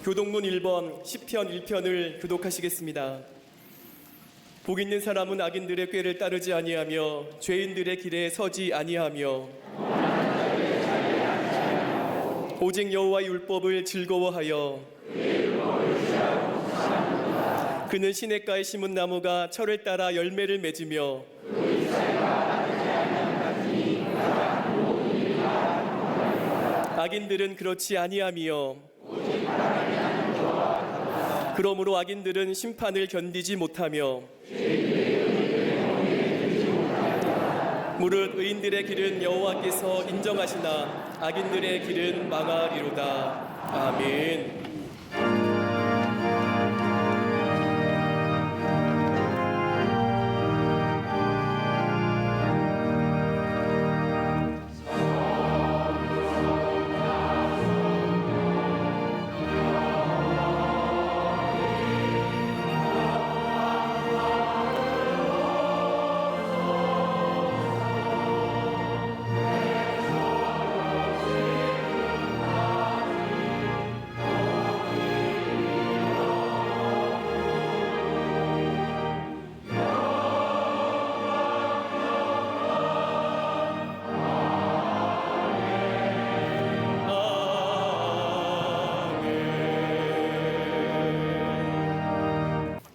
교동문 1번 시편 1편을 교독하시겠습니다. 복 있는 사람은 악인들의 꾀를 따르지 아니하며 죄인들의 길에 서지 아니하며 오직 여호와의 율법을 즐거워하여 그는 시냇가에 심은 나무가 철을 따라 열매를 맺으며 악인들은 그렇지 아니하며 그러므로 악인들은 심판을 견디지 못하며 무릇 의인들의 길은 여호와께서 인정하시나 악인들의 길은 망하리로다. 아멘.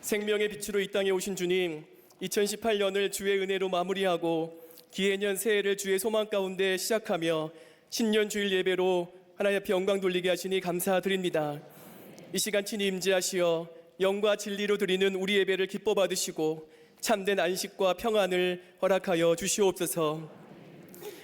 생명의 빛으로 이 땅에 오신 주님, 2018년을 주의 은혜로 마무리하고 기해년 새해를 주의 소망 가운데 시작하며 신년 주일 예배로 하나님 앞에 영광 돌리게 하시니 감사드립니다. 이 시간 친히 임재하시어 영과 진리로 드리는 우리 예배를 기뻐 받으시고 참된 안식과 평안을 허락하여 주시옵소서.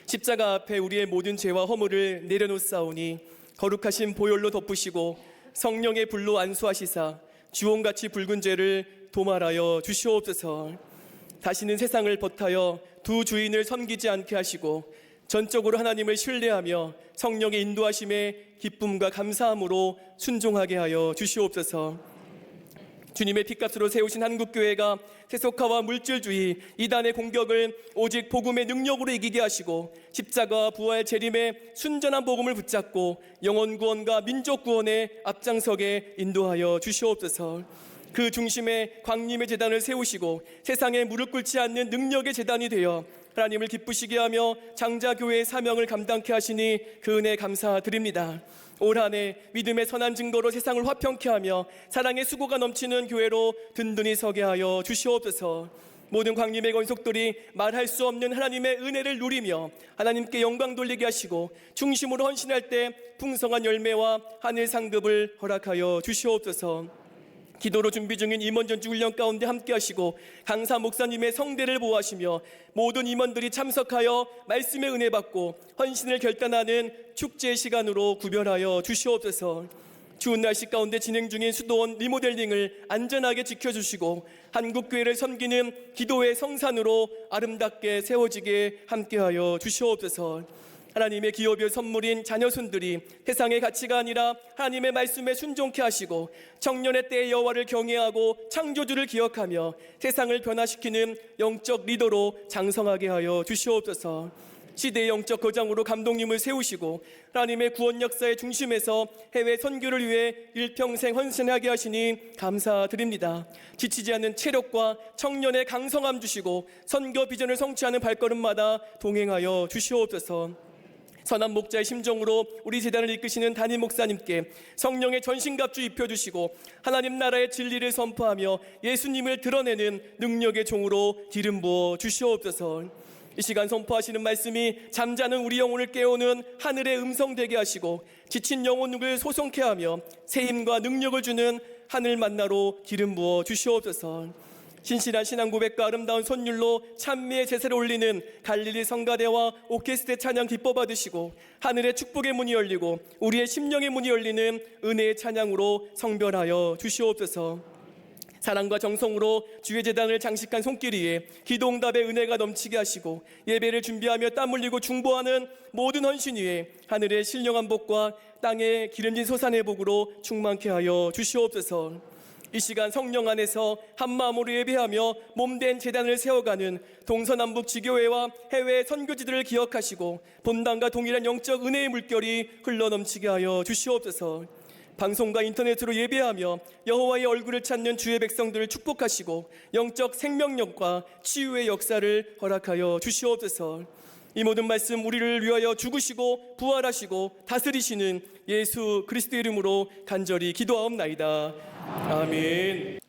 십자가 앞에 우리의 모든 죄와 허물을 내려놓사오니 거룩하신 보혈로 덮으시고 성령의 불로 안수하시사 주홍같이 붉은 죄를 도말하여 주시옵소서. 다시는 세상을 버타여 두 주인을 섬기지 않게 하시고 전적으로 하나님을 신뢰하며 성령의 인도하심에 기쁨과 감사함으로 순종하게 하여 주시옵소서. 주님의 핏값으로 세우신 한국교회가 세속화와 물질주의, 이단의 공격을 오직 복음의 능력으로 이기게 하시고 십자가 부활 재림의 순전한 복음을 붙잡고 영혼 구원과 민족 구원에 앞장서게 인도하여 주시옵소서. 그 중심에 광림의 제단을 세우시고 세상에 무릎 꿇지 않는 능력의 제단이 되어 하나님을 기쁘시게 하며 장자교회의 사명을 감당케 하시니 그 은혜 감사드립니다. 올 한 해 믿음의 선한 증거로 세상을 화평케 하며 사랑의 수고가 넘치는 교회로 든든히 서게 하여 주시옵소서. 모든 광림의 권속들이 말할 수 없는 하나님의 은혜를 누리며 하나님께 영광 돌리게 하시고 중심으로 헌신할 때 풍성한 열매와 하늘 상급을 허락하여 주시옵소서. 기도로 준비 중인 임원 전주 훈련 가운데 함께 하시고 강사 목사님의 성대를 보호하시며 모든 임원들이 참석하여 말씀의 은혜 받고 헌신을 결단하는 축제의 시간으로 구별하여 주시옵소서. 추운 날씨 가운데 진행 중인 수도원 리모델링을 안전하게 지켜주시고 한국교회를 섬기는 기도의 성산으로 아름답게 세워지게 함께하여 주시옵소서. 하나님의 기업의 선물인 자녀손들이 세상의 가치가 아니라 하나님의 말씀에 순종케 하시고 청년의 때의 여호와를 경외하고 창조주를 기억하며 세상을 변화시키는 영적 리더로 장성하게 하여 주시옵소서. 시대의 영적 거장으로 감독님을 세우시고 하나님의 구원 역사의 중심에서 해외 선교를 위해 일평생 헌신하게 하시니 감사드립니다. 지치지 않는 체력과 청년의 강성함 주시고 선교 비전을 성취하는 발걸음마다 동행하여 주시옵소서. 선한 목자의 심정으로 우리 재단을 이끄시는 담임 목사님께 성령의 전신갑주 입혀주시고 하나님 나라의 진리를 선포하며 예수님을 드러내는 능력의 종으로 기름 부어 주시옵소서. 이 시간 선포하시는 말씀이 잠자는 우리 영혼을 깨우는 하늘의 음성 되게 하시고 지친 영혼을 소송케 하며 새 힘과 능력을 주는 하늘 만나로 기름 부어 주시옵소서. 신실한 신앙 고백과 아름다운 선율로 찬미의 제사를 올리는 갈릴리 성가대와 오케스트라 찬양 기뻐 받으시고 하늘의 축복의 문이 열리고 우리의 심령의 문이 열리는 은혜의 찬양으로 성별하여 주시옵소서. 사랑과 정성으로 주의 제단을 장식한 손길 위에 기도응답의 은혜가 넘치게 하시고 예배를 준비하며 땀 흘리고 중보하는 모든 헌신 위에 하늘의 신령한 복과 땅의 기름진 솟아내 복으로 충만케 하여 주시옵소서. 이 시간 성령 안에서 한마음으로 예배하며 몸된 제단을 세워가는 동서남북 지교회와 해외 선교지들을 기억하시고 본당과 동일한 영적 은혜의 물결이 흘러넘치게 하여 주시옵소서. 방송과 인터넷으로 예배하며 여호와의 얼굴을 찾는 주의 백성들을 축복하시고 영적 생명력과 치유의 역사를 허락하여 주시옵소서. 이 모든 말씀 우리를 위하여 죽으시고 부활하시고 다스리시는 예수 그리스도의 이름으로 간절히 기도하옵나이다. 아멘.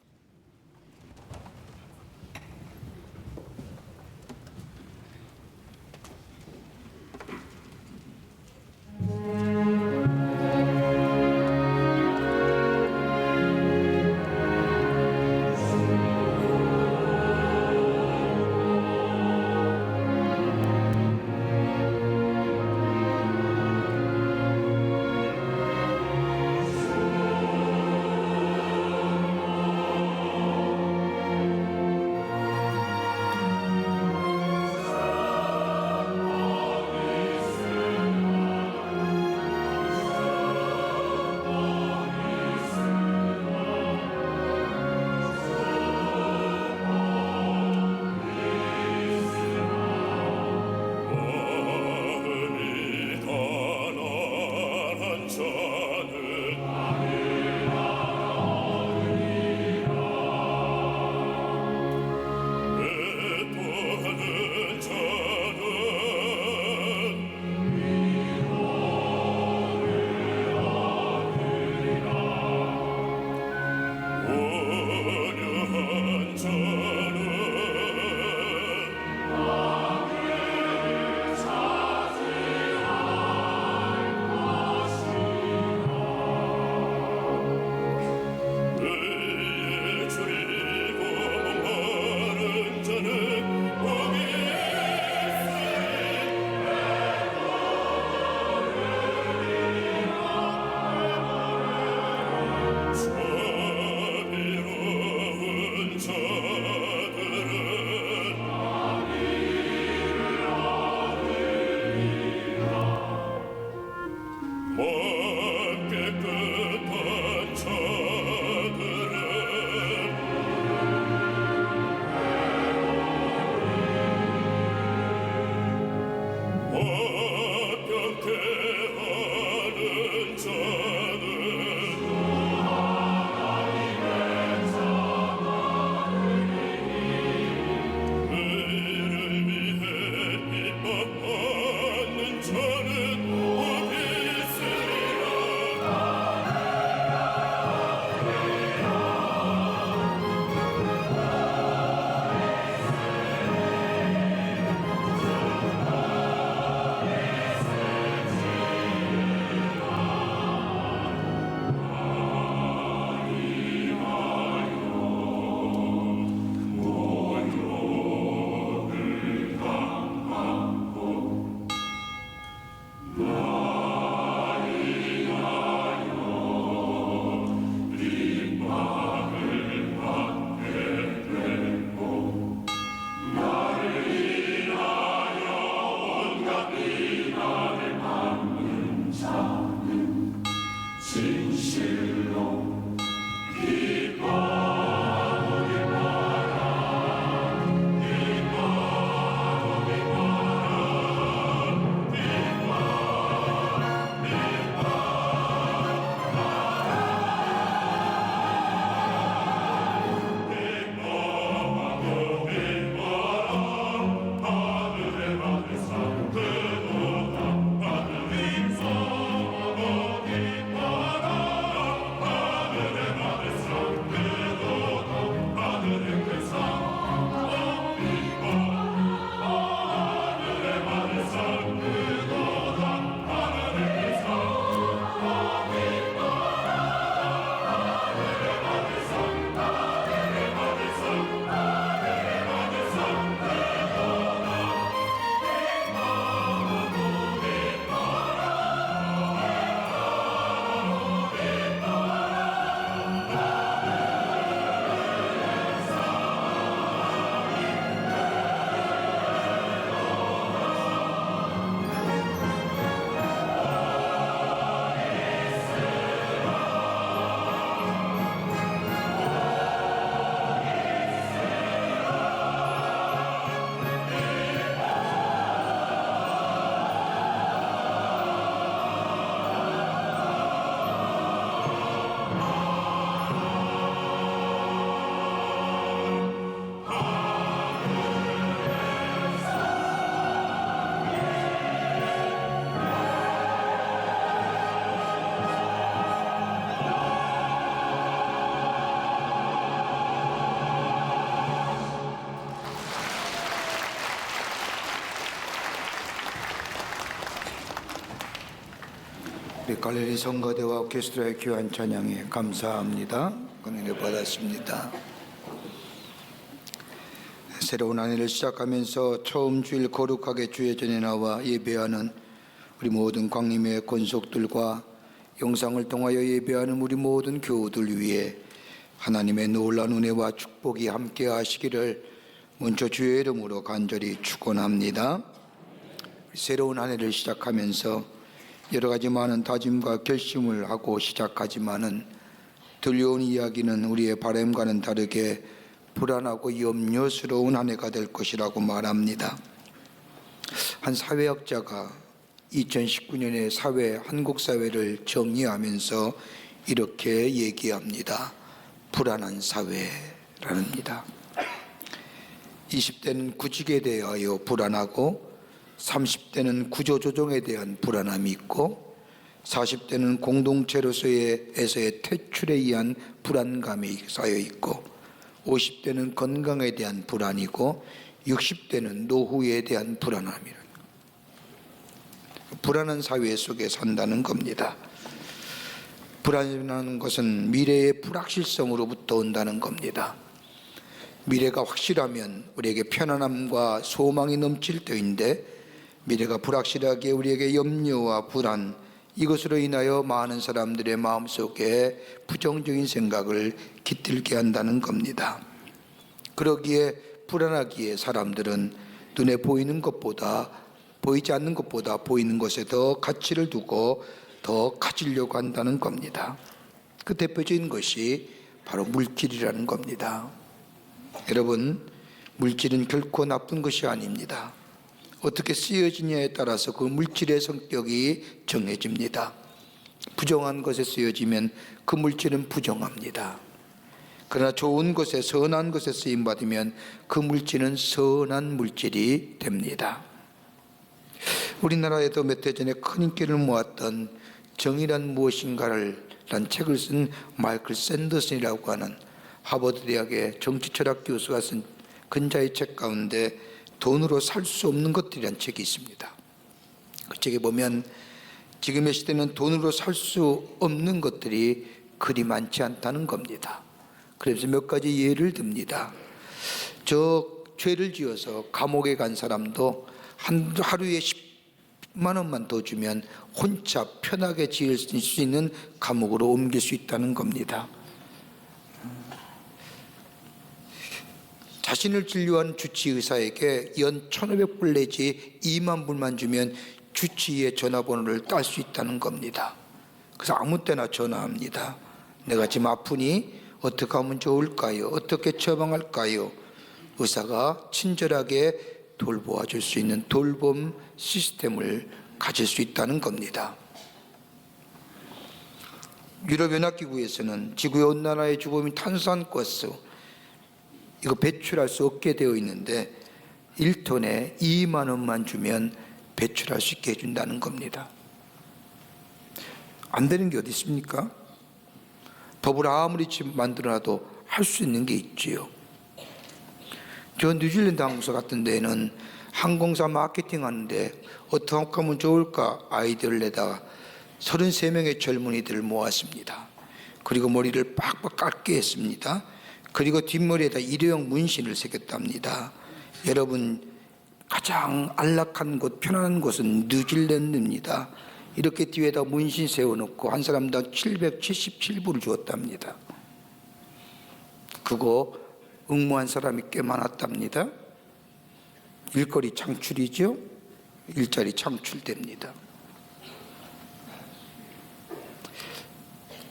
우리 갈릴리 성가대와 오케스트라의 귀한 찬양에 감사합니다. 은혜를 받았습니다. 새로운 한 해를 시작하면서 처음 주일 거룩하게 주의 전에 나와 예배하는 우리 모든 광림의 권속들과 영상을 통하여 예배하는 우리 모든 교우들 위해 하나님의 놀라운 은혜와 축복이 함께 하시기를 먼저 주의 이름으로 간절히 축원합니다. 새로운 한 해를 시작하면서 여러 가지 많은 다짐과 결심을 하고 시작하지만은 들려온 이야기는 우리의 바람과는 다르게 불안하고 염려스러운 한 해가 될 것이라고 말합니다. 한 사회학자가 2019년의 한국 사회를 정의하면서 이렇게 얘기합니다. 불안한 사회랍니다. 20대는 구직에 대하여 불안하고 30대는 구조조정에 대한 불안함이 있고 40대는 공동체로서의 퇴출에 의한 불안감이 쌓여 있고 50대는 건강에 대한 불안이고 60대는 노후에 대한 불안함이라. 불안한 사회 속에 산다는 겁니다. 불안이라는 것은 미래의 불확실성으로부터 온다는 겁니다. 미래가 확실하면 우리에게 편안함과 소망이 넘칠 때인데 미래가 불확실하게 우리에게 염려와 불안, 이것으로 인하여 많은 사람들의 마음속에 부정적인 생각을 깃들게 한다는 겁니다. 그러기에 불안하기에 사람들은 눈에 보이는 것보다 보이지 않는 것보다 보이는 것에 더 가치를 두고 더 가지려고 한다는 겁니다. 그 대표적인 것이 바로 물질이라는 겁니다. 여러분, 물질은 결코 나쁜 것이 아닙니다. 어떻게 쓰여지냐에 따라서 그 물질의 성격이 정해집니다. 부정한 것에 쓰여지면 그 물질은 부정합니다. 그러나 좋은 것에, 선한 것에 쓰임받으면 그 물질은 선한 물질이 됩니다. 우리나라에도 몇 해 전에 큰 인기를 모았던 정의란 무엇인가를 란 책을 쓴 마이클 샌더슨이라고 하는 하버드 대학의 정치철학 교수가 쓴 근자의 책 가운데 돈으로 살 수 없는 것들이라는 책이 있습니다. 그 책에 보면 지금의 시대는 돈으로 살 수 없는 것들이 그리 많지 않다는 겁니다. 그래서 몇 가지 예를 듭니다. 저 죄를 지어서 감옥에 간 사람도 하루에 10만 원만 더 주면 혼자 편하게 지을 수 있는 감옥으로 옮길 수 있다는 겁니다. 자신을 진료한 주치의사에게 연 1,500불 내지 2만 불만 주면 주치의의 전화번호를 딸 수 있다는 겁니다. 그래서 아무 때나 전화합니다. 내가 지금 아프니 어떻게 하면 좋을까요? 어떻게 처방할까요? 의사가 친절하게 돌보아 줄 수 있는 돌봄 시스템을 가질 수 있다는 겁니다. 유럽연합기구에서는 지구의 온난화의 주범인 탄산가스 이거 배출할 수 없게 되어 있는데 1톤에 2만 원만 주면 배출할 수 있게 해준다는 겁니다. 안 되는 게 어디 있습니까? 법을 아무리 만들어놔도 할 수 있는 게 있지요. 저 뉴질랜드 항공사 같은 데는 항공사 마케팅 하는데 어떻게 하면 좋을까 아이디어를 내다가 33명의 젊은이들을 모았습니다. 그리고 머리를 빡빡 깎게 했습니다. 그리고 뒷머리에다 일회용 문신을 새겼답니다. 여러분, 가장 안락한 곳, 편안한 곳은 뉴질랜드입니다. 이렇게 뒤에다 문신 세워놓고 한 사람당 777불을 주었답니다. 그거 응모한 사람이 꽤 많았답니다. 일거리 창출이죠. 일자리 창출됩니다.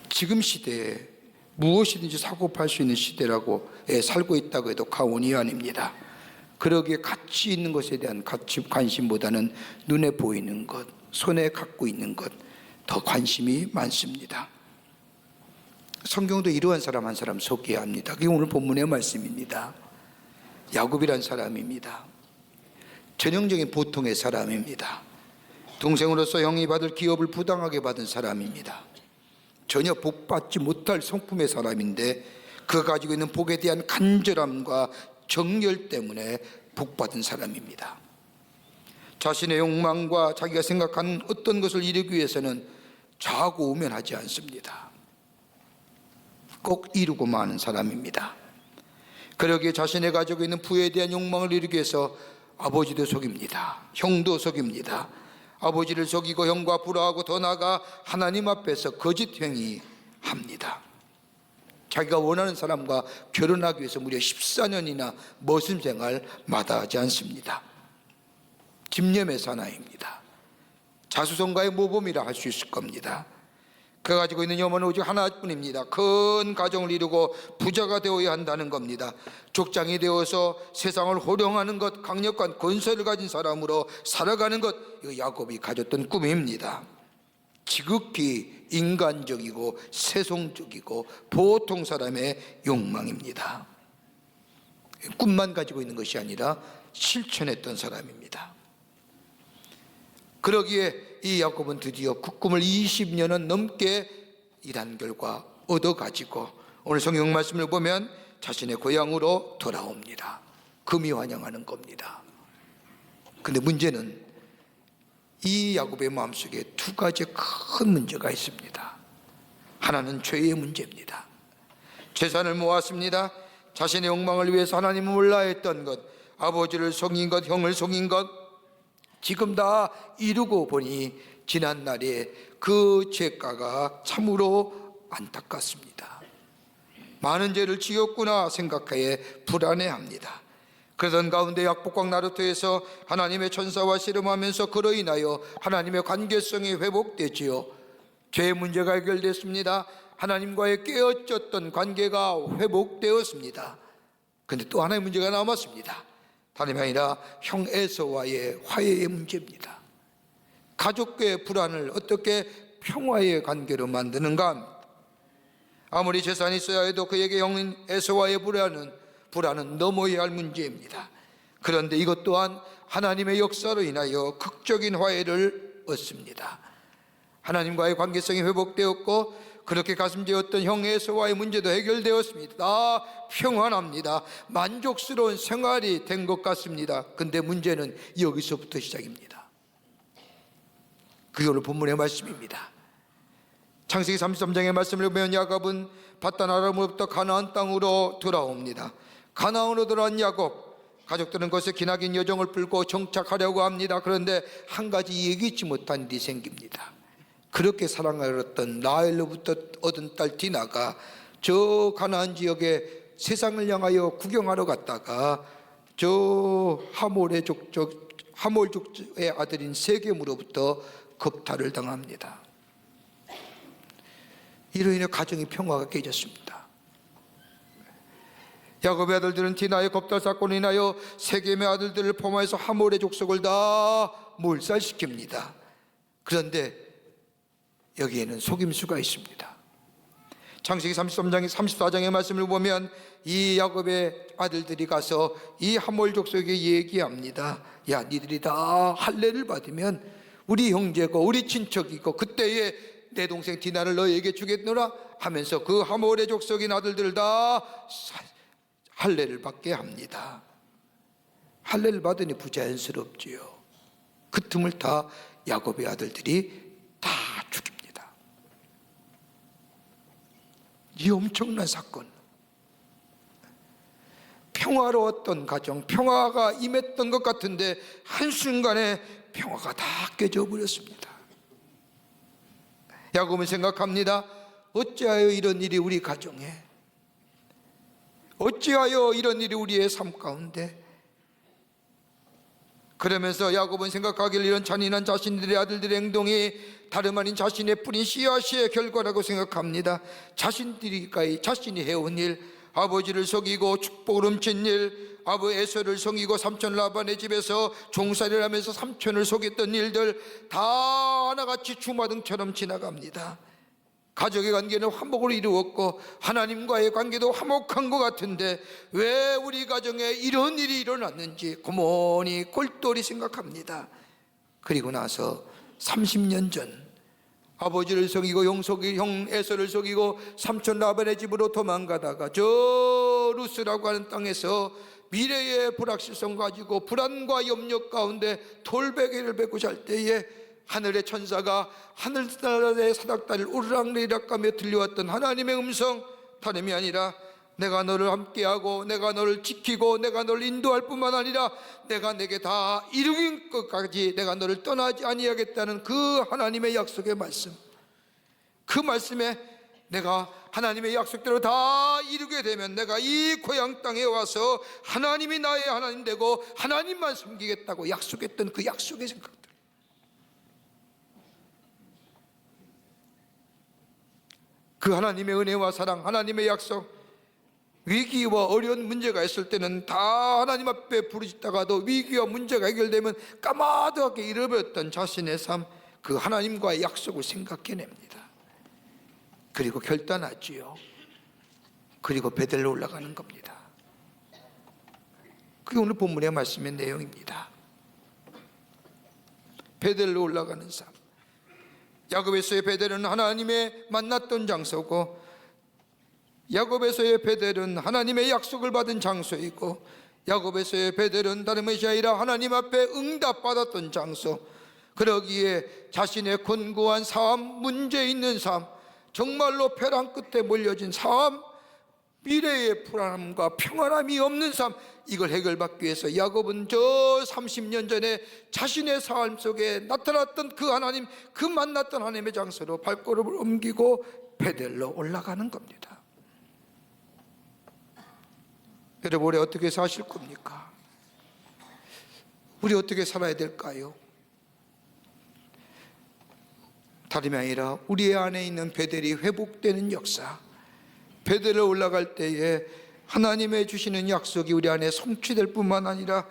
지금 시대에 무엇이든지 사고 팔 수 있는 시대라고 살고 있다고 해도 과언이 아닙니다. 그러기에 가치 있는 것에 대한 관심보다는 눈에 보이는 것, 손에 갖고 있는 것 더 관심이 많습니다. 성경도 이러한 사람 한 사람 소개합니다. 그게 오늘 본문의 말씀입니다. 야곱이란 사람입니다. 전형적인 보통의 사람입니다. 동생으로서 형이 받을 기업을 부당하게 받은 사람입니다. 전혀 복받지 못할 성품의 사람인데 그가 가지고 있는 복에 대한 간절함과 정열 때문에 복받은 사람입니다. 자신의 욕망과 자기가 생각하는 어떤 것을 이루기 위해서는 좌고우면하지 않습니다. 꼭 이루고 마는 사람입니다. 그러기에 자신의 가지고 있는 부에 대한 욕망을 이루기 위해서 아버지도 속입니다. 형도 속입니다. 아버지를 속이고 형과 불화하고 더 나아가 하나님 앞에서 거짓 행위합니다. 자기가 원하는 사람과 결혼하기 위해서 무려 14년이나 머슴 생활 마다하지 않습니다. 집념의 사나이입니다. 자수성가의 모범이라 할 수 있을 겁니다. 그가 가지고 있는 염원은 오직 하나뿐입니다. 큰 가정을 이루고 부자가 되어야 한다는 겁니다. 족장이 되어서 세상을 호령하는 것, 강력한 권세를 가진 사람으로 살아가는 것, 이거 야곱이 가졌던 꿈입니다. 지극히 인간적이고 세속적이고 보통 사람의 욕망입니다. 꿈만 가지고 있는 것이 아니라 실천했던 사람입니다. 그러기에 이 야곱은 드디어 그 꿈을 20년은 넘게 일한 결과 얻어가지고 오늘 성경 말씀을 보면 자신의 고향으로 돌아옵니다. 금이 환영하는 겁니다. 그런데 문제는 이 야곱의 마음속에 두 가지 큰 문제가 있습니다. 하나는 죄의 문제입니다. 재산을 모았습니다. 자신의 욕망을 위해서 하나님을 몰라야 했던 것, 아버지를 속인 것, 형을 속인 것, 지금 다 이루고 보니 지난날에 그 죄가가 참으로 안타깝습니다. 많은 죄를 지었구나 생각하에 불안해합니다. 그러던 가운데 약복강 나루터에서 하나님의 천사와 씨름하면서 그로 인하여 하나님의 관계성이 회복되지요. 죄의 문제가 해결됐습니다. 하나님과의 깨어졌던 관계가 회복되었습니다. 그런데 또 하나의 문제가 남았습니다. 다름이 아니라 형 에서와의 화해의 문제입니다. 가족과의 불안을 어떻게 평화의 관계로 만드는가? 아무리 재산이 있어야 해도 그에게 형 에서와의 불안은 넘어야 할 문제입니다. 그런데 이것 또한 하나님의 역사로 인하여 극적인 화해를 얻습니다. 하나님과의 관계성이 회복되었고 그렇게 가슴지었던 형 에서와의 문제도 해결되었습니다. 다 평안합니다. 만족스러운 생활이 된 것 같습니다. 근데 문제는 여기서부터 시작입니다. 그게 오늘 본문의 말씀입니다. 창세기 33장의 말씀을 보면 야곱은 바단 아람으로부터 가나안 땅으로 돌아옵니다. 가나안으로 돌아온 야곱, 가족들은 거기서 기나긴 여정을 풀고 정착하려고 합니다. 그런데 한 가지 예기치 못한 일이 생깁니다. 그렇게 사랑하였던 라헬로부터 얻은 딸 디나가 저 가나안 지역에 세상을 향하여 구경하러 갔다가 저 하몰 족의 아들인 세겜으로부터 겁탈을 당합니다. 이로 인해 가정의 평화가 깨졌습니다. 야곱의 아들들은 디나의 겁탈 사건으로 인하여 세겜의 아들들을 포함해서 하몰의 족속을 다 몰살시킵니다. 그런데 여기에는 속임수가 있습니다. 창세기 34장의 말씀을 보면 이 야곱의 아들들이 가서 이 하몰 족속에게 얘기합니다. 야, 니들이 다 할례를 받으면 우리 형제고 우리 친척이고 그때에 내 동생 디나를 너에게 주겠노라 하면서 그 하몰의 족속인 아들들을 다 할례를 받게 합니다. 할례를 받으니 부자연스럽지요. 그 틈을 타 야곱의 아들들이 다 죽입니다. 이 엄청난 사건, 평화로웠던 가정, 평화가 임했던 것 같은데 한순간에 평화가 다 깨져버렸습니다. 야곱은 생각합니다. 어찌하여 이런 일이 우리 가정에, 어찌하여 이런 일이 우리의 삶 가운데. 그러면서 야곱은 생각하기를 이런 잔인한 자신들의 아들들의 행동이 다름 아닌 자신의 뿌린 씨앗의 결과라고 생각합니다. 자신이 해온 일, 아버지를 속이고 축복을 훔친 일, 아버지 에서를 속이고 삼촌 라반의 집에서 종살이를 하면서 삼촌을 속였던 일들 다 하나같이 주마등처럼 지나갑니다. 가족의 관계는 화목을 이루었고 하나님과의 관계도 화목한 것 같은데 왜 우리 가정에 이런 일이 일어났는지 고모니 꼴똘히 생각합니다. 그리고 나서 30년 전 아버지를 속이고 형 에서를 속이고 삼촌 라반의 집으로 도망가다가 저 루스라고 하는 땅에서 미래의 불확실성 가지고 불안과 염려 가운데 돌베개를 베고 잘 때에 하늘의 천사가 하늘나라의 사닥다리를 오르락내리락하며 들려왔던 하나님의 음성, 다름이 아니라 내가 너를 함께하고 내가 너를 지키고 내가 너를 인도할 뿐만 아니라 내가 내게 다 이루긴 것까지 내가 너를 떠나지 아니하겠다는 그 하나님의 약속의 말씀, 그 말씀에 내가 하나님의 약속대로 다 이루게 되면 내가 이 고향 땅에 와서 하나님이 나의 하나님 되고 하나님만 섬기겠다고 약속했던 그 약속의 생각들, 그 하나님의 은혜와 사랑, 하나님의 약속, 위기와 어려운 문제가 있을 때는 다 하나님 앞에 부르짖다가도 위기와 문제가 해결되면 까마득하게 잃어버렸던 자신의 삶, 그 하나님과의 약속을 생각해냅니다. 그리고 결단하지요. 그리고 베델로 올라가는 겁니다. 그게 오늘 본문의 말씀의 내용입니다. 베델로 올라가는 삶. 야곱에서의 베델은 하나님의 만났던 장소고, 야곱에서의 베델은 하나님의 약속을 받은 장소이고, 야곱에서의 베델은 다른 것이 아니라 하나님 앞에 응답받았던 장소. 그러기에 자신의 곤고한 삶, 문제 있는 삶, 정말로 벼랑 끝에 몰려진 삶, 미래의 불안함과 평안함이 없는 삶, 이걸 해결받기 위해서 야곱은 저 30년 전에 자신의 삶 속에 나타났던 그 하나님, 그 만났던 하나님의 장소로 발걸음을 옮기고 베델로 올라가는 겁니다. 여러분, 우리 어떻게 사실 겁니까? 우리 어떻게 살아야 될까요? 다름이 아니라 우리 안에 있는 베델이 회복되는 역사, 베델을 올라갈 때에 하나님의 주시는 약속이 우리 안에 성취될 뿐만 아니라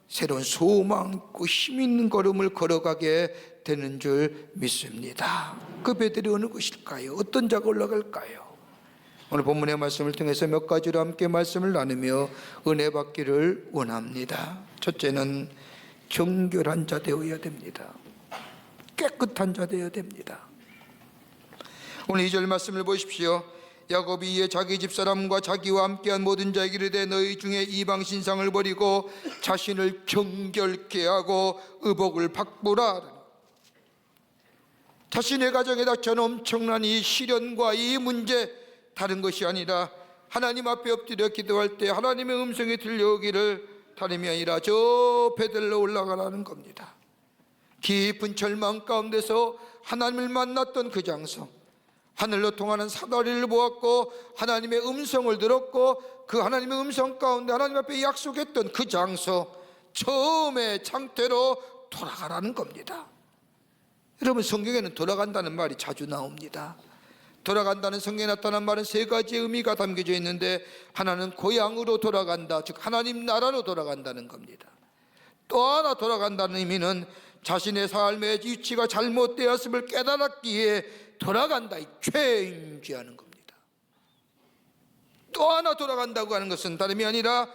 새로운 소망 있고 힘 있는 걸음을 걸어가게 되는 줄 믿습니다. 그 베델이 어느 것일까요? 어떤 자가 올라갈까요? 오늘 본문의 말씀을 통해서 몇 가지로 함께 말씀을 나누며 은혜 받기를 원합니다. 첫째는 정결한 자 되어야 됩니다. 깨끗한 자 되어야 됩니다. 오늘 2절 말씀을 보십시오. 야곱이 이에 자기 집사람과 자기와 함께한 모든 자에게 이르되 너희 중에 이방 신상을 버리고 자신을 정결케 하고 의복을 바꾸라. 자신의 가정에 닥쳐온 엄청난 이 시련과 이 문제, 다른 것이 아니라 하나님 앞에 엎드려 기도할 때 하나님의 음성이 들려오기를 다름이 아니라 저 베델로 올라가라는 겁니다. 깊은 절망 가운데서 하나님을 만났던 그 장소, 하늘로 통하는 사다리를 보았고 하나님의 음성을 들었고 그 하나님의 음성 가운데 하나님 앞에 약속했던 그 장소, 처음의 상태로 돌아가라는 겁니다. 여러분, 성경에는 돌아간다는 말이 자주 나옵니다. 돌아간다는 성경에 나타난 말은 세 가지의 의미가 담겨져 있는데, 하나는 고향으로 돌아간다, 즉 하나님 나라로 돌아간다는 겁니다. 또 하나 돌아간다는 의미는 자신의 삶의 위치가 잘못되었음을 깨달았기에 돌아간다, 죄인지하는 겁니다. 또 하나 돌아간다고 하는 것은 다름이 아니라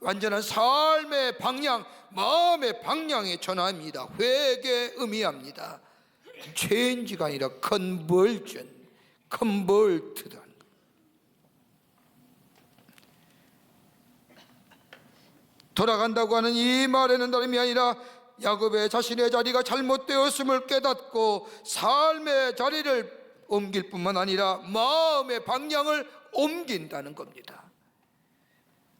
완전한 삶의 방향, 마음의 방향에 전환합니다. 회개 의미합니다. 죄인지가 아니라 컨버전이라는 것. 돌아간다고 하는 이 말에는 다름이 아니라 야곱의 자신의 자리가 잘못되었음을 깨닫고 삶의 자리를 옮길 뿐만 아니라 마음의 방향을 옮긴다는 겁니다.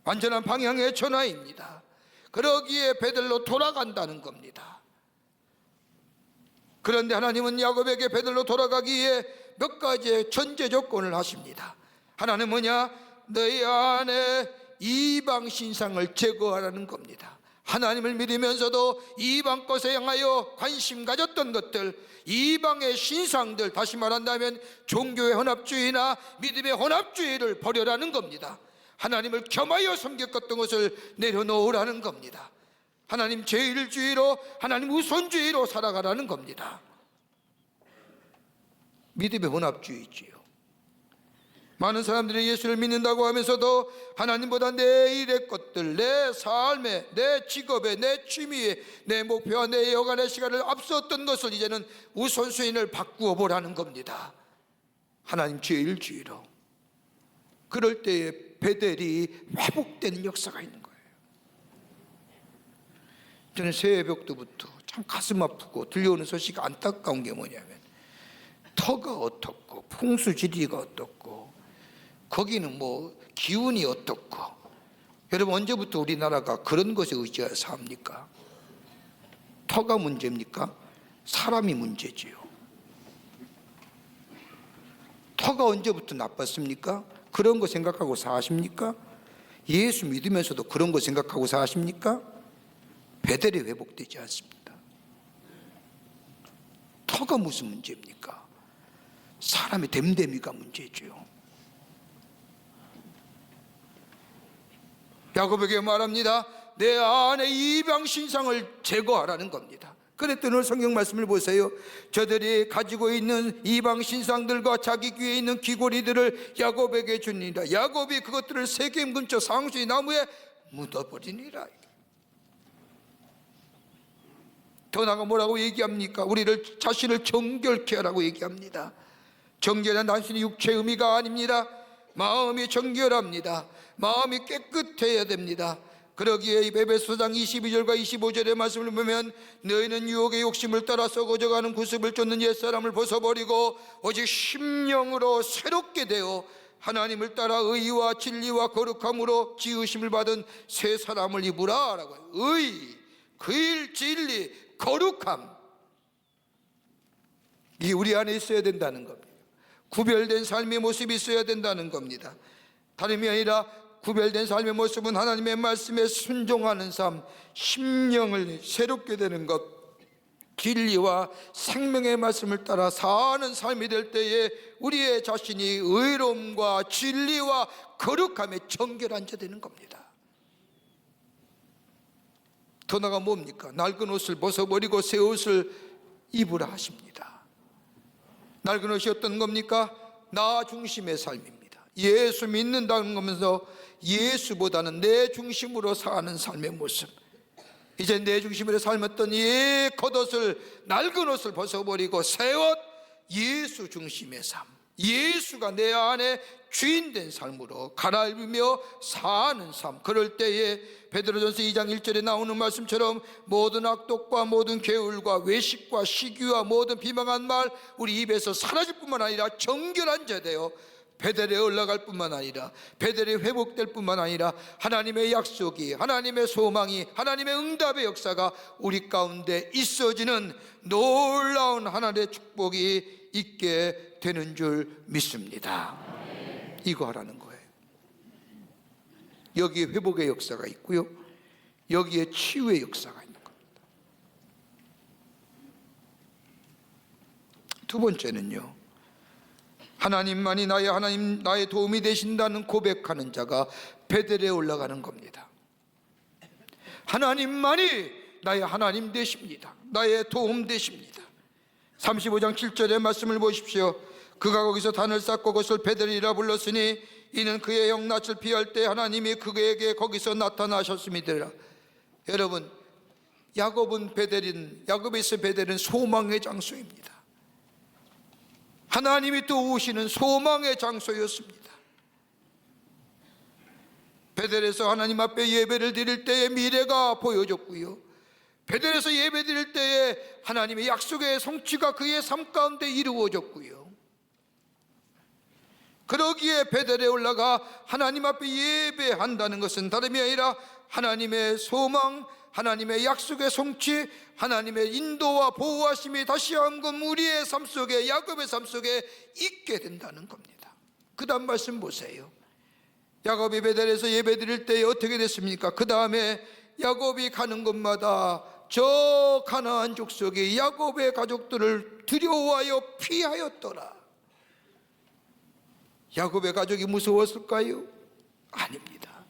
완전한 방향의 전환입니다. 그러기에 베델로 돌아간다는 겁니다. 그런데 하나님은 야곱에게 베델로 돌아가기에 몇 가지의 전제 조건을 하십니다. 하나는 뭐냐? 너희 안에 이방 신상을 제거하라는 겁니다. 하나님을 믿으면서도 이방 것에 향하여 관심 가졌던 것들, 이방의 신상들, 다시 말한다면 종교의 혼합주의나 믿음의 혼합주의를 버려라는 겁니다. 하나님을 겸하여 섬겼던 것을 내려놓으라는 겁니다. 하나님 제일주의로, 하나님 우선주의로 살아가라는 겁니다. 믿음의 혼합주의지요. 많은 사람들이 예수를 믿는다고 하면서도 하나님보다 내 일의 것들, 내 삶에, 내 직업에, 내 취미에, 내 목표와 내 여간의 시간을 앞섰던 것을 이제는 우선순위를 바꾸어 보라는 겁니다. 하나님 제일주의로. 그럴 때에 베델이 회복되는 역사가 있는 거예요. 저는 새벽부터 참 가슴 아프고 들려오는 소식 안타까운 게 뭐냐면 터가 어떻고 풍수지리가 어떻고 거기는 뭐 기운이 어떻고. 여러분, 언제부터 우리나라가 그런 것에 의지해서 삽니까? 터가 문제입니까? 사람이 문제지요. 터가 언제부터 나빴습니까? 그런 거 생각하고 사십니까? 예수 믿으면서도 그런 거 생각하고 사십니까? 베델이 회복되지 않습니다. 터가 무슨 문제입니까? 사람의 됨됨이가 문제죠. 야고보에게 말합니다. 내 안에 이방 신상을 제거하라는 겁니다. 그랬더니 오늘 성경 말씀을 보세요. 저들이 가지고 있는 이방 신상들과 자기 귀에 있는 귀고리들을 야곱에게 주니라. 야곱이 그것들을 세겜 근처 상수의 나무에 묻어버리니라. 더 나아가 뭐라고 얘기합니까? 우리를 자신을 정결케 하라고 얘기합니다. 정결은 단순히 육체의 의미가 아닙니다. 마음이 정결합니다. 마음이 깨끗해야 됩니다. 그러기에 에베소서 22절과 25절의 말씀을 보면 너희는 유혹의 욕심을 따라 썩어져가는 구습을 쫓는 옛사람을 벗어버리고 오직 심령으로 새롭게 되어 하나님을 따라 의와 진리와 거룩함으로 지으심을 받은 새 사람을 입으라 라고 해요. 의, 그 진리, 거룩함, 이 우리 안에 있어야 된다는 겁니다. 구별된 삶의 모습이 있어야 된다는 겁니다. 다름이 아니라 구별된 삶의 모습은 하나님의 말씀에 순종하는 삶, 심령을 새롭게 되는 것, 진리와 생명의 말씀을 따라 사는 삶이 될 때에 우리의 자신이 의로움과 진리와 거룩함에 정결한 자 되는 겁니다. 더 나아가 뭡니까? 낡은 옷을 벗어버리고 새 옷을 입으라 하십니다. 낡은 옷이 어떤 겁니까? 나 중심의 삶입니다. 예수 믿는다는 거면서 예수보다는 내 중심으로 사는 삶의 모습. 이제 내 중심으로 삶았던 이 겉옷을, 낡은 옷을 벗어버리고 새 옷, 예수 중심의 삶, 예수가 내 안에 주인된 삶으로 갈아입으며 사는 삶. 그럴 때에 베드로전서 2장 1절에 나오는 말씀처럼 모든 악독과 모든 게을과 외식과 시기와 모든 비방한 말 우리 입에서 사라질 뿐만 아니라 정결한 자 되어 베델에 올라갈 뿐만 아니라 베델이 회복될 뿐만 아니라 하나님의 약속이, 하나님의 소망이, 하나님의 응답의 역사가 우리 가운데 있어지는 놀라운 하나님의 축복이 있게 되는 줄 믿습니다. 이거 하라는 거예요. 여기에 회복의 역사가 있고요, 여기에 치유의 역사가 있는 겁니다. 두 번째는요, 하나님만이 나의 하나님, 나의 도움이 되신다는 고백하는 자가 베델에 올라가는 겁니다. 하나님만이 나의 하나님 되십니다. 나의 도움 되십니다. 35장 7절의 말씀을 보십시오. 그가 거기서 단을 쌓고 그것을 베델이라 불렀으니 이는 그의 영낯을 피할 때 하나님이 그에게 거기서 나타나셨음이더라. 여러분, 야곱에서 베델은 소망의 장소입니다. 하나님이 또 오시는 소망의 장소였습니다. 베델에서 하나님 앞에 예배를 드릴 때의 미래가 보여졌고요, 베델에서 예배 드릴 때에 하나님의 약속의 성취가 그의 삶 가운데 이루어졌고요, 그러기에 베델에 올라가 하나님 앞에 예배한다는 것은 다름이 아니라 하나님의 소망, 하나님의 약속의 성취, 하나님의 인도와 보호하심이 다시 한번 우리의 삶 속에, 야곱의 삶 속에 있게 된다는 겁니다. 그 다음 말씀 보세요. 야곱이 베델에서 예배 드릴 때 어떻게 됐습니까? 그 다음에 야곱이 가는 곳마다 저 가나안 족속이 야곱의 가족들을 두려워하여 피하였더라. 야곱의 가족이 무서웠을까요? 아닙니다.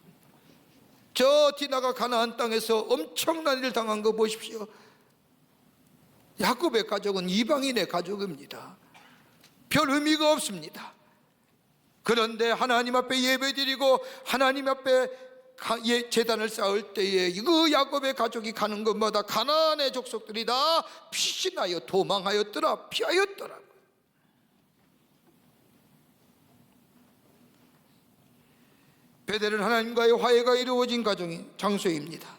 저 디나가 가나안 땅에서 엄청난 일을 당한 거 보십시오. 야곱의 가족은 이방인의 가족입니다. 별 의미가 없습니다. 그런데 하나님 앞에 예배드리고 하나님 앞에 제단을 쌓을 때에 그 야곱의 가족이 가는 곳마다 가나안의 족속들이 다 피신하여 도망하였더라, 피하였더라. 베델은 하나님과의 화해가 이루어진 장소입니다.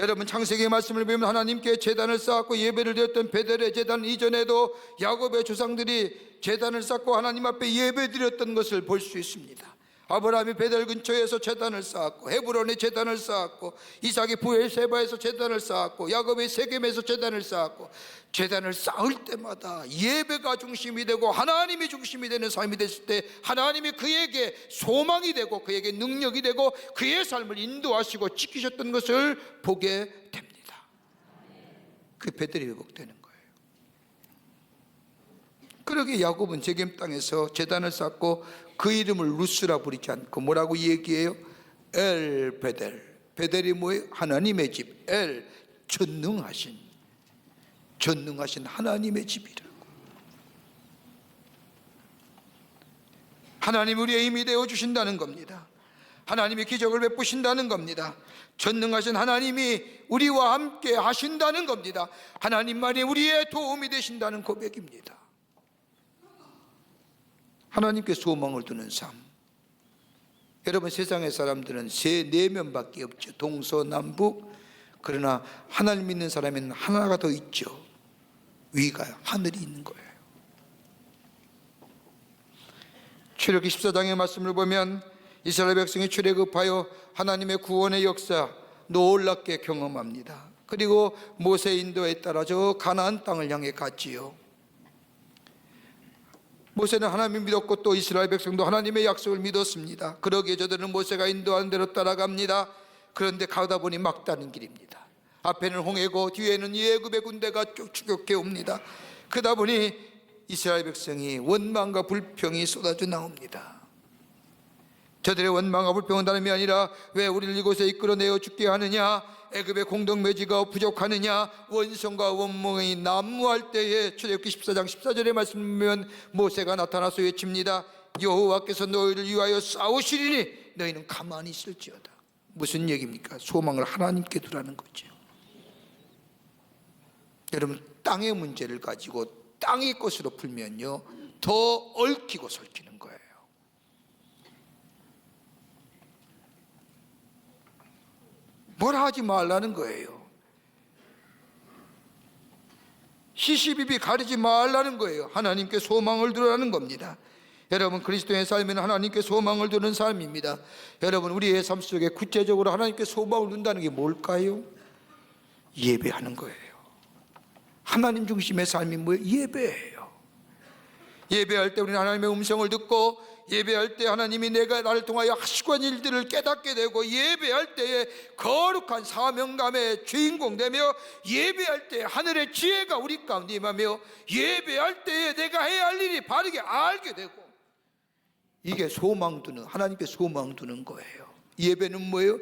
여러분 창세기 말씀을 보면 하나님께 제단을 쌓았고 예배를 드렸던 베델의 제단 이전에도 야곱의 조상들이 제단을 쌓고 하나님 앞에 예배 드렸던 것을 볼 수 있습니다. 아브라함이 베델 근처에서 제단을 쌓았고 헤브론에 제단을 쌓았고 이삭이 부엘세바에서 제단을 쌓았고 야곱이 세겜에서 제단을 쌓았고 제단을 쌓을 때마다 예배가 중심이 되고 하나님이 중심이 되는 삶이 됐을 때 하나님이 그에게 소망이 되고 그에게 능력이 되고 그의 삶을 인도하시고 지키셨던 것을 보게 됩니다. 그 베델이 회복되는 거예요. 그러게 야곱은 세겜 땅에서 제단을 쌓고 그 이름을 루스라 부르지 않고 뭐라고 얘기해요? 엘 베델. 베델이 뭐예요? 하나님의 집. 엘 전능하신 하나님의 집이라고. 하나님이 우리의 힘이 되어 주신다는 겁니다. 하나님이 기적을 베푸신다는 겁니다. 전능하신 하나님이 우리와 함께 하신다는 겁니다. 하나님만이 우리의 도움이 되신다는 고백입니다. 하나님께 소망을 두는 삶. 여러분 세상의 사람들은 세 내면밖에 없죠. 동서남북. 그러나 하나님 믿는 사람에는 하나가 더 있죠. 위가 하늘이 있는 거예요. 출애굽기 14장의 말씀을 보면 이스라엘 백성이 출애굽하여 하나님의 구원의 역사 놀랍게 경험합니다. 그리고 모세의 인도에 따라 저 가나안 땅을 향해 갔지요. 모세는 하나님을 믿었고 또 이스라엘 백성도 하나님의 약속을 믿었습니다. 그러기에 저들은 모세가 인도하는 대로 따라갑니다. 그런데 가다 보니 막다른 길입니다. 앞에는 홍해고 뒤에는 예굽의 군대가 쭉 추격해 옵니다. 그러다 보니 이스라엘 백성이 원망과 불평이 쏟아져 나옵니다. 저들의 원망과 불평은 다름이 아니라 왜 우리를 이곳에 이끌어내어 죽게 하느냐, 애굽의 공동묘지가 부족하느냐, 원성과 원망이 난무할 때에 출애굽기 14장 14절의 말씀을 모세가 나타나서 외칩니다. 여호와께서 너희를 위하여 싸우시리니 너희는 가만히 있을지어다. 무슨 얘기입니까? 소망을 하나님께 두라는 거죠. 여러분 땅의 문제를 가지고 땅의 것으로 풀면요 더 얽히고 설키는 거예요. 뭐라 하지 말라는 거예요. 시시비비 가리지 말라는 거예요. 하나님께 소망을 두라는 겁니다. 여러분 그리스도의 삶은 하나님께 소망을 두는 삶입니다. 여러분 우리의 삶 속에 구체적으로 하나님께 소망을 둔다는 게 뭘까요? 예배하는 거예요. 하나님 중심의 삶이 뭐예요? 예배예요. 예배할 때 우리는 하나님의 음성을 듣고 예배할 때 하나님이 내가 나를 통하여 하시고 한 일들을 깨닫게 되고 예배할 때에 거룩한 사명감의 주인공 되며 예배할 때 하늘의 지혜가 우리 가운데 임하며 예배할 때에 내가 해야 할 일이 바르게 알게 되고 이게 소망 두는 하나님께 소망 두는 거예요. 예배는 뭐예요?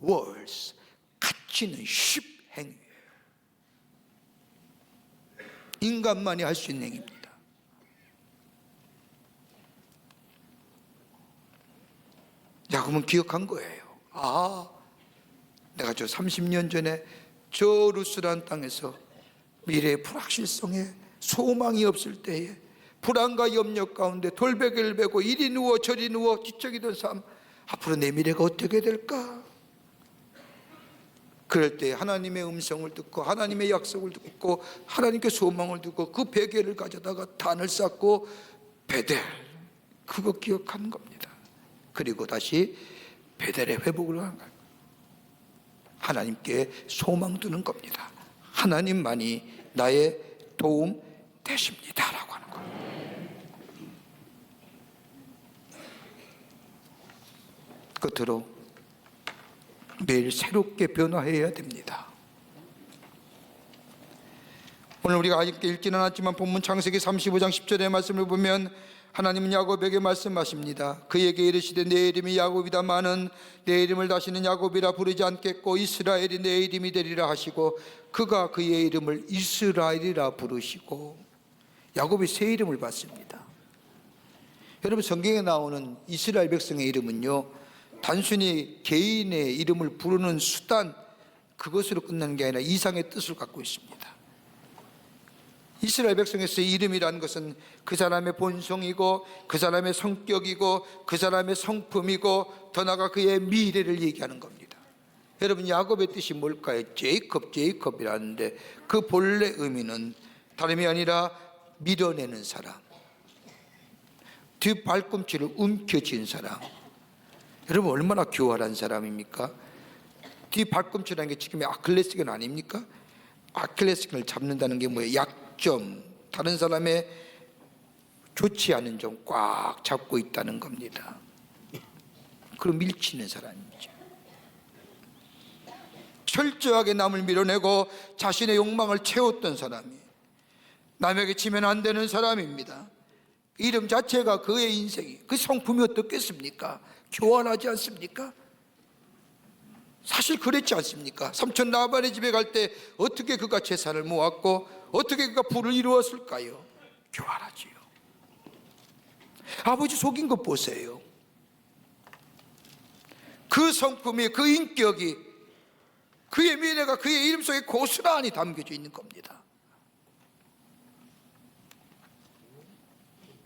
words 가치 있는 쉽 행위예요. 인간만이 할 수 있는 행위입니다. 야곱은 기억한 거예요. 아, 내가 저 30년 전에 저 루스란 땅에서 미래의 불확실성에 소망이 없을 때에 불안과 염려 가운데 돌베개를 베고 이리 누워 저리 누워 뒤척이던 삶, 앞으로 내 미래가 어떻게 될까? 그럴 때 하나님의 음성을 듣고 하나님의 약속을 듣고 하나님께 소망을 두고 그 베개를 가져다가 단을 쌓고 베델, 그거 기억하는 겁니다. 그리고 다시 베델의 회복을 하는 거예요. 하나님께 소망 두는 겁니다. 하나님만이 나의 도움 되십니다 라고 하는 거예요. 끝으로 매일 새롭게 변화해야 됩니다. 오늘 우리가 아직 읽지는 않았지만 본문 창세기 35장 10절의 말씀을 보면 하나님은 야곱에게 말씀하십니다. 그에게 이르시되 내 이름이 야곱이다마는 내 이름을 다시는 야곱이라 부르지 않겠고 이스라엘이 내 이름이 되리라 하시고 그가 그의 이름을 이스라엘이라 부르시고 야곱이 새 이름을 받습니다. 여러분 성경에 나오는 이스라엘 백성의 이름은요 단순히 개인의 이름을 부르는 수단 그것으로 끝나는 게 아니라 이상의 뜻을 갖고 있습니다. 이스라엘 백성에서의 이름이라는 것은 그 사람의 본성이고 그 사람의 성격이고 그 사람의 성품이고 더 나아가 그의 미래를 얘기하는 겁니다. 여러분, 야곱의 뜻이 뭘까요? 제이컵이라는데 그 본래 의미는 다름이 아니라 밀어내는 사람, 뒷발꿈치를 움켜쥔 사람. 여러분, 얼마나 교활한 사람입니까? 뒷발꿈치라는 게 지금의 아킬레스건 아닙니까? 아킬레스건을 잡는다는 게 뭐예요? 약점, 다른 사람의 좋지 않은 점 꽉 잡고 있다는 겁니다. 그럼 밀치는 사람이죠. 철저하게 남을 밀어내고 자신의 욕망을 채웠던 사람이, 남에게 치면 안 되는 사람입니다. 이름 자체가 그의 인생이, 그 성품이 어떻겠습니까? 교활하지 않습니까? 사실 그랬지 않습니까? 삼촌 라반의 집에 갈 때 어떻게 그가 재산을 모았고 어떻게 그가 부를 이루었을까요? 교활하지요. 아버지 속인 것 보세요. 그 성품이, 그 인격이, 그의 미래가 그의 이름 속에 고스란히 담겨져 있는 겁니다.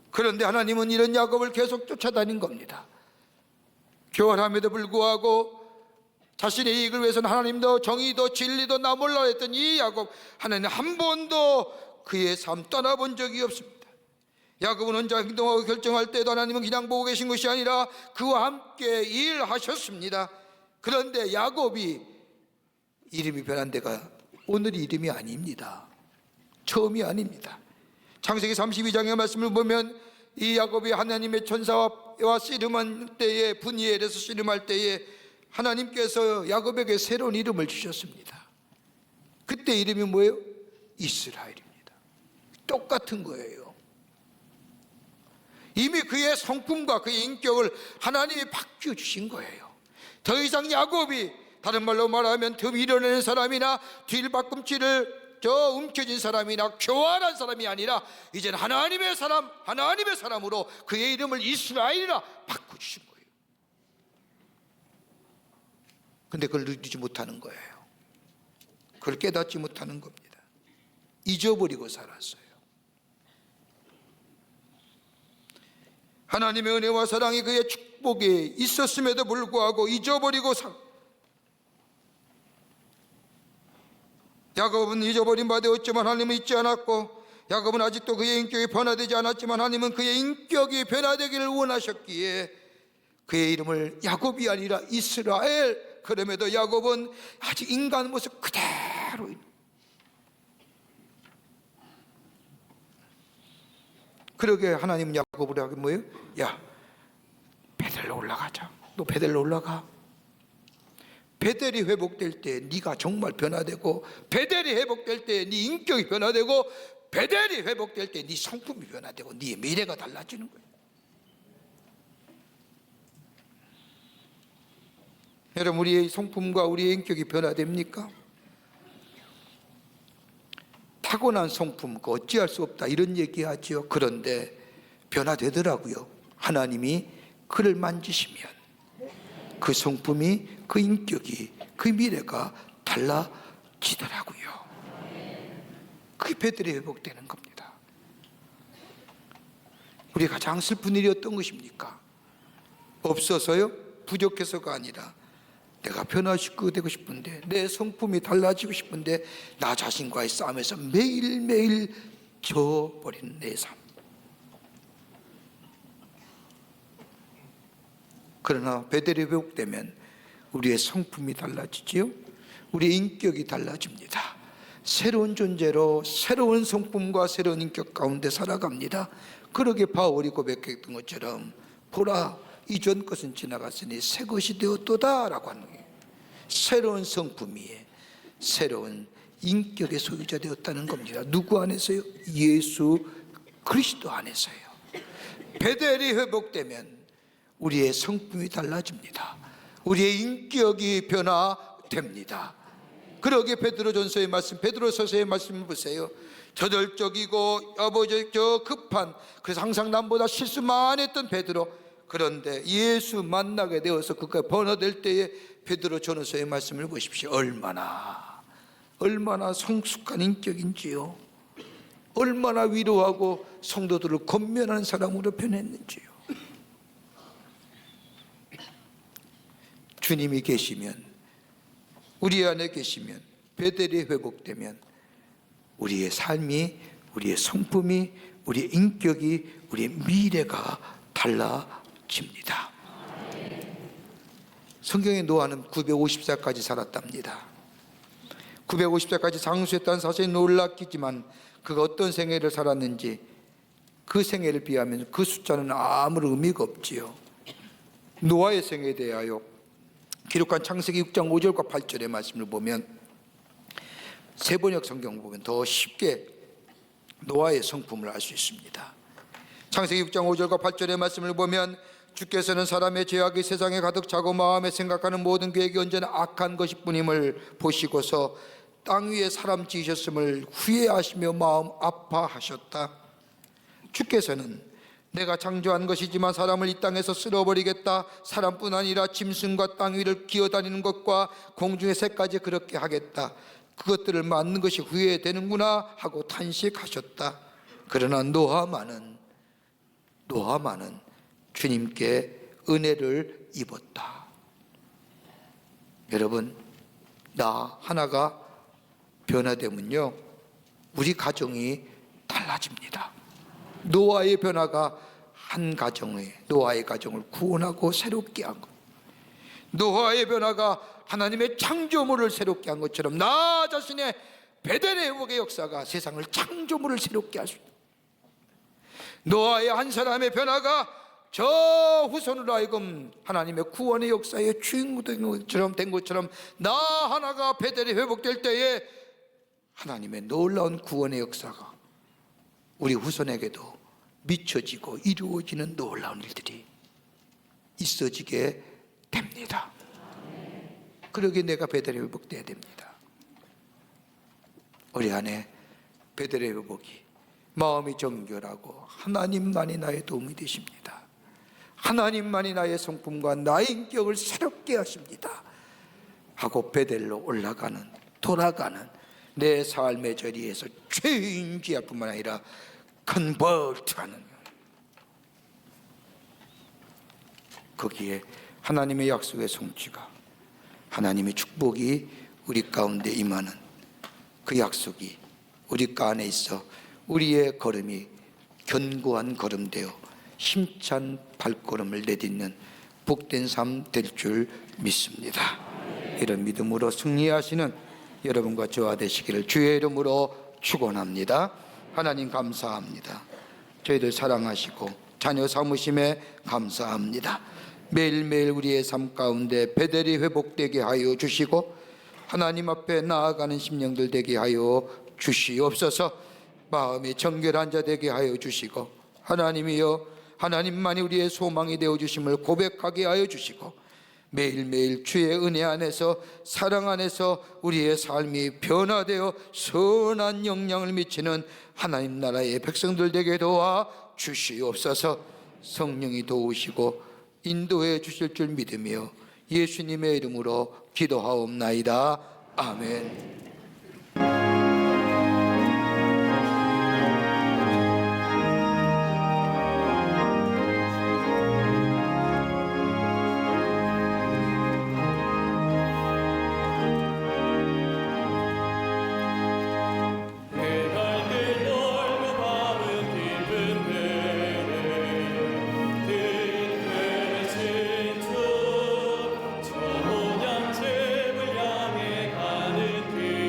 그런데 하나님은 이런 야곱을 계속 쫓아다닌 겁니다. 교활함에도 불구하고 자신의 이익을 위해서는 하나님도 정의도 진리도 나 몰라 했던 이 야곱, 하나님 한 번도 그의 삶 떠나본 적이 없습니다. 야곱은 혼자 행동하고 결정할 때도 하나님은 그냥 보고 계신 것이 아니라 그와 함께 일하셨습니다. 그런데 야곱이 이름이 변한 데가 오늘 이름이 아닙니다. 처음이 아닙니다. 창세기 32장의 말씀을 보면 이 야곱이 하나님의 천사와 씨름한 때에, 분이엘에서 씨름할 때에 하나님께서 야곱에게 새로운 이름을 주셨습니다. 그때 이름이 뭐예요? 이스라엘입니다. 똑같은 거예요. 이미 그의 성품과 그의 인격을 하나님이 바뀌어 주신 거예요. 더 이상 야곱이, 다른 말로 말하면 더 밀어내는 사람이나 뒷발꿈치를 움켜쥔 사람이나 교활한 사람이 아니라 이제는 하나님의 사람, 하나님의 사람으로 그의 이름을 이스라엘이라 바꾸신 거예요. 근데 그걸 누리지 못하는 거예요. 그걸 깨닫지 못하는 겁니다. 잊어버리고 살았어요. 하나님의 은혜와 사랑이 그의 축복에 있었음에도 불구하고 잊어버리고 야곱은 잊어버린 바 되었지만 하나님은 잊지 않았고, 야곱은 아직도 그의 인격이 변화되지 않았지만 하나님은 그의 인격이 변화되기를 원하셨기에 그의 이름을 야곱이 아니라 이스라엘, 그럼에도 야곱은 아직 인간 모습 그대로 있는. 그러게 하나님은 야곱을 하기 뭐예요? 야, 베델로 올라가자. 너 베델로 올라가. 베델이 회복될 때 네가 정말 변화되고, 베델이 회복될 때 네 인격이 변화되고, 베델이 회복될 때 네 성품이 변화되고 네 미래가 달라지는 거예요. 여러분, 우리의 성품과 우리의 인격이 변화됩니까? 타고난 성품, 그 어찌할 수 없다 이런 얘기하죠. 그런데 변화되더라고요. 하나님이 그를 만지시면 그 성품이, 그 인격이, 그 미래가 달라지더라고요. 그게 베델이 회복되는 겁니다. 우리 가장 슬픈 일이 어떤 것입니까? 없어서요? 부족해서가 아니라 내가 변화되고 싶은데, 내 성품이 달라지고 싶은데 나 자신과의 싸움에서 매일매일 져버리는 내 삶. 그러나 베델이 회복되면 우리의 성품이 달라지지요. 우리의 인격이 달라집니다. 새로운 존재로 새로운 성품과 새로운 인격 가운데 살아갑니다. 그러게 바울이 고백했던 것처럼 보라, 이전 것은 지나갔으니 새 것이 되었도다 라고 하는 거예요. 새로운 성품이, 새로운 인격의 소유자 되었다는 겁니다. 누구 안에서요? 예수 그리스도 안에서요. 베델이 회복되면 우리의 성품이 달라집니다. 우리의 인격이 변화됩니다. 그러기에 베드로전서의 말씀, 베드로서서의 말씀을 보세요. 저돌적이고 급한, 그래서 항상 남보다 실수만 했던 베드로, 그런데 예수 만나게 되어서 그가 변화될 때에 베드로전서의 말씀을 보십시오. 얼마나 성숙한 인격인지요. 얼마나 위로하고 성도들을 권면하는 사람으로 변했는지요. 주님이 계시면 우리 안에 계시면, 베델이 회복되면 우리의 삶이, 우리의 성품이, 우리의 인격이, 우리의 미래가 달라집니다. 성경의 노아는 950살까지 살았답니다. 950살까지 장수했다는 사실이 놀랍겠지만 그가 어떤 생애를 살았는지, 그 생애를 비하면 그 숫자는 아무런 의미가 없지요. 노아의 생애에 대하여 기록한 창세기 6장 5절과 8절의 말씀을 보면, 세번역 성경을 보면 더 쉽게 노아의 성품을 알 수 있습니다. 창세기 6장 5절과 8절의 말씀을 보면, 주께서는 사람의 죄악이 세상에 가득 차고 마음에 생각하는 모든 계획이 언제나 악한 것일 뿐임을 보시고서 땅 위에 사람 지으셨음을 후회하시며 마음 아파하셨다. 주께서는 내가 창조한 것이지만 사람을 이 땅에서 쓸어버리겠다. 사람뿐 아니라 짐승과 땅 위를 기어다니는 것과 공중의 새까지 그렇게 하겠다. 그것들을 만든 것이 후회되는구나 하고 탄식하셨다. 그러나 노아만은 주님께 은혜를 입었다. 여러분, 나 하나가 변화되면요, 우리 가정이 달라집니다. 노아의 변화가 노아의 가정을 구원하고 새롭게 한 것, 노아의 변화가 하나님의 창조물을 새롭게 한 것처럼 나 자신의 베델의 회복의 역사가 세상을 창조물을 새롭게 할 수 있다. 노아의 한 사람의 변화가 저 후손으로 하여금 하나님의 구원의 역사의 주인공처럼 된 것처럼 나 하나가 베델이 회복될 때에 하나님의 놀라운 구원의 역사가 우리 후손에게도 미쳐지고 이루어지는 놀라운 일들이 있어지게 됩니다. 그러기에 내가 베델이 회복돼야 됩니다. 우리 안에 베델의 회복이 마음이 정결하고 하나님만이 나의 도움이 되십니다. 하나님만이 나의 성품과 나의 인격을 새롭게 하십니다 하고 베델로 돌아가는 내 삶의 자리에서 죄인지할 뿐만 아니라 컨버트하는, 거기에 하나님의 약속의 성취가, 하나님의 축복이 우리 가운데 임하는 그 약속이 우리 안에 있어 우리의 걸음이 견고한 걸음 되어 힘찬 발걸음을 내딛는 복된 삶 될 줄 믿습니다. 이런 믿음으로 승리하시는 여러분과 저와 되시기를 주의 이름으로 축원합니다. 하나님 감사합니다. 저희들 사랑하시고 자녀 삼으심에 감사합니다. 매일매일 우리의 삶 가운데 베델이 회복되게 하여 주시고 하나님 앞에 나아가는 심령들 되게 하여 주시옵소서. 마음이 정결한 자 되게 하여 주시고 하나님이여, 하나님만이 우리의 소망이 되어 주심을 고백하게 하여 주시고 매일매일 주의 은혜 안에서, 사랑 안에서 우리의 삶이 변화되어 선한 영향을 미치는 하나님 나라의 백성들 되게 도와 주시옵소서. 성령이 도우시고 인도해 주실 줄 믿으며 예수님의 이름으로 기도하옵나이다. 아멘. 저 양집을 향해 가는 길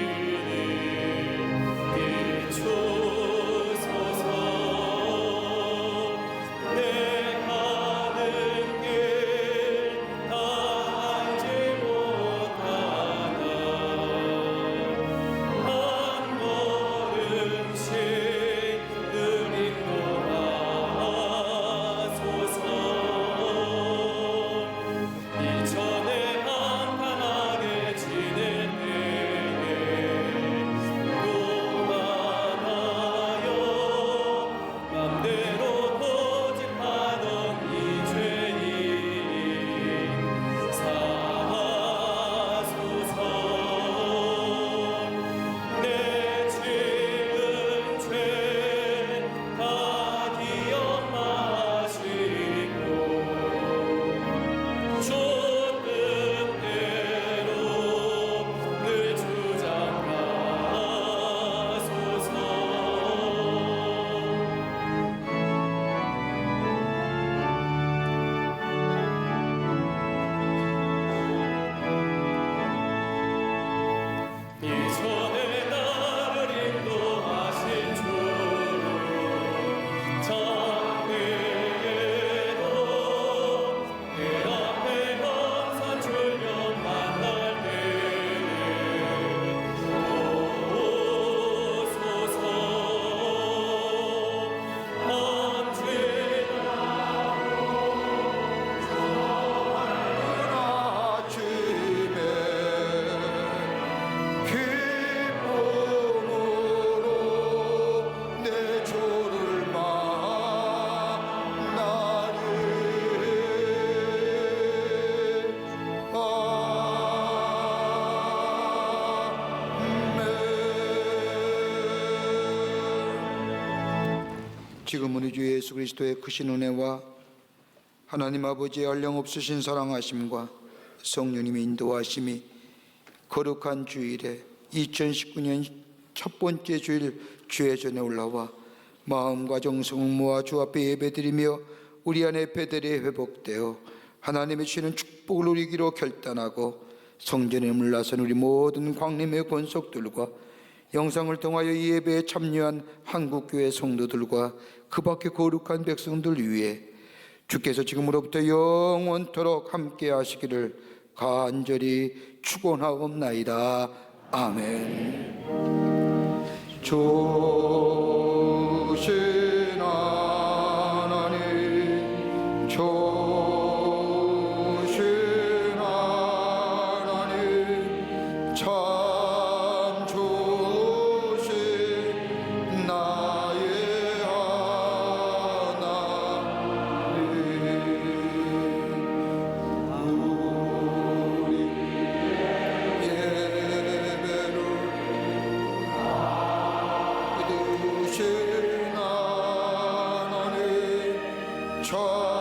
지금은 우리 주 예수 그리스도의 크신 은혜와 하나님 아버지의 한량없으신 사랑하심과 성령님의 인도하심이 거룩한 주일에 2019년 첫 번째 주일 주의 전에 올라와 마음과 정성을 모아 주 앞에 예배드리며 우리 안에 배들이 회복되어 하나님의 주시는 축복을 누리기로 결단하고 성전에 물러선 우리 모든 광림의 권속들과 영상을 통하여 이 예배에 참여한 한국교회 성도들과 그 밖의 거룩한 백성들 위해 주께서 지금으로부터 영원토록 함께 하시기를 간절히 축원하옵나이다. 아멘. 조신 하나님, 조신 하나님, 참 조신 나의 하나님, 참